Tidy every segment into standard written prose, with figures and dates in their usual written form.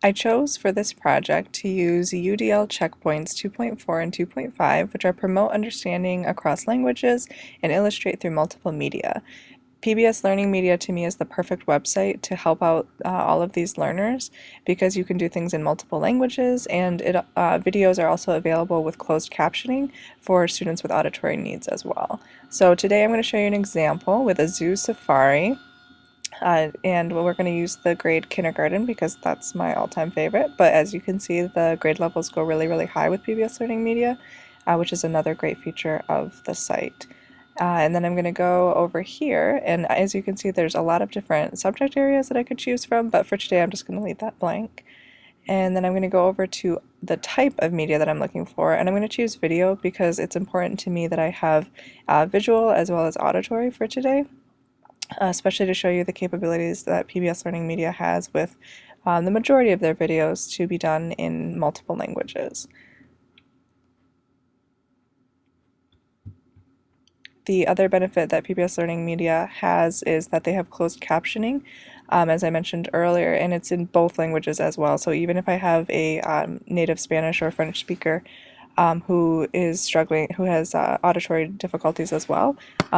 I chose for this project to use UDL checkpoints 2.4 and 2.5, which are promote understanding across languages and illustrate through multiple media. PBS Learning Media to me is the perfect website to help out all of these learners because you can do things in multiple languages, and videos are also available with closed captioning for students with auditory needs as well. So today I'm going to show you an example with a zoo safari. And we're going to use the grade kindergarten because that's my all-time favorite. But as you can see, the grade levels go really, really high with PBS Learning Media, which is another great feature of the site. And then I'm going to go over here, and as you can see, there's a lot of different subject areas that I could choose from, but for today I'm just going to leave that blank. And then I'm going to go over to the type of media that I'm looking for, and I'm going to choose video because it's important to me that I have visual as well as auditory for today. Especially to show you the capabilities that PBS Learning Media has with the majority of their videos to be done in multiple languages. The other benefit that PBS Learning Media has is that they have closed captioning, as I mentioned earlier, and it's in both languages as well. So even if I have a native Spanish or French speaker who is struggling, who has auditory difficulties as well,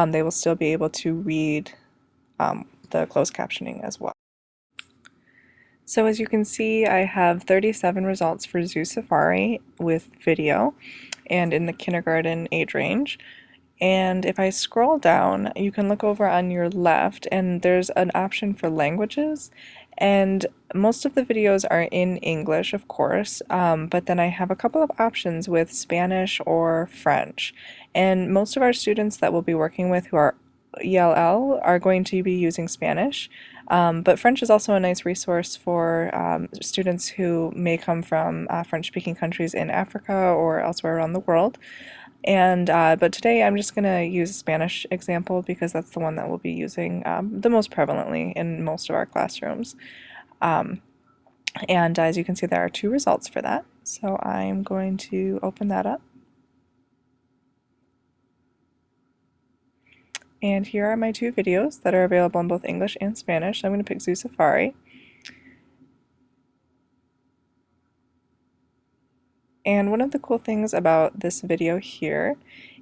they will still be able to read the closed captioning as well. So as you can see, I have 37 results for Zoo Safari with video and in the kindergarten age range. And if I scroll down, you can look over on your left and there's an option for languages. And most of the videos are in English, of course, but then I have a couple of options with Spanish or French. And most of our students that we'll be working with who are ELL are going to be using Spanish, but French is also a nice resource for students who may come from French-speaking countries in Africa or elsewhere around the world. And but today I'm just going to use a Spanish example because that's the one that we'll be using the most prevalently in most of our classrooms. And as you can see, there are 2 results for that. So I'm going to open that up. And here are my 2 videos that are available in both English and Spanish. I'm going to pick Zoo Safari. And one of the cool things about this video here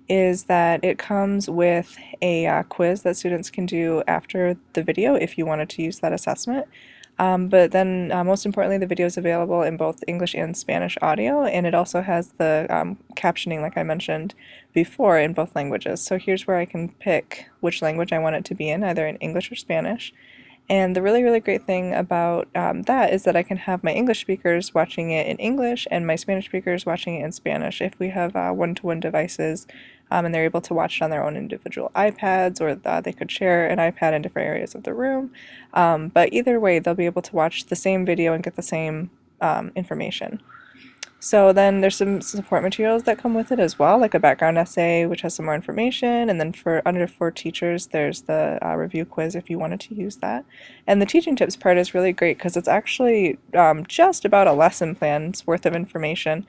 is that it comes with a quiz that students can do after the video if you wanted to use that assessment. But then most importantly, the video is available in both English and Spanish audio, and it also has the captioning, like I mentioned before, in both languages. So here's where I can pick which language I want it to be in, either in English or Spanish. And the really, really great thing about that is that I can have my English speakers watching it in English and my Spanish speakers watching it in Spanish if we have one-to-one devices and they're able to watch it on their own individual iPads, or they could share an iPad in different areas of the room. But either way, they'll be able to watch the same video and get the same information. So then there's some support materials that come with it as well, like a background essay which has some more information, and then for teachers there's the review quiz if you wanted to use that. And the teaching tips part is really great because it's actually just about a lesson plan's worth of information.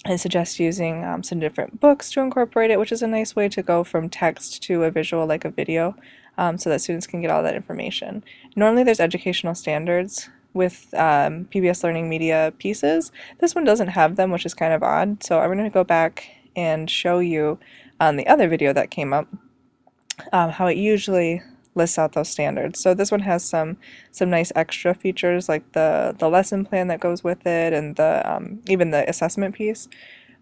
I suggest using some different books to incorporate it, which is a nice way to go from text to a visual like a video, so that students can get all that information. Normally there's educational standards with PBS Learning Media pieces. This one doesn't have them, which is kind of odd, so I'm going to go back and show you on the other video that came up how it usually lists out those standards. So this one has some nice extra features like the lesson plan that goes with it, and the even the assessment piece.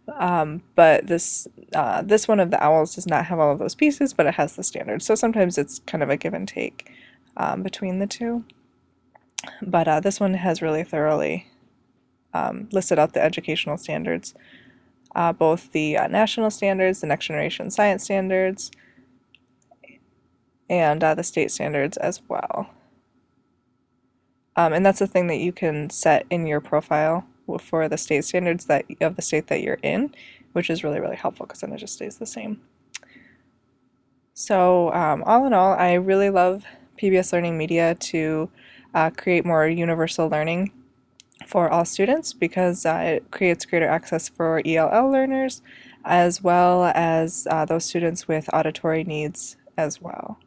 But this one of the owls does not have all of those pieces, but it has the standards. So sometimes it's kind of a give and take between the two. But this one has really thoroughly listed out the educational standards, both the national standards, the Next Generation Science standards, and the state standards as well. And that's the thing that you can set in your profile for the state standards of the state that you're in, which is really, really helpful because then it just stays the same. So all in all, I really love PBS Learning Media to create more universal learning for all students because it creates greater access for ELL learners as well as those students with auditory needs as well.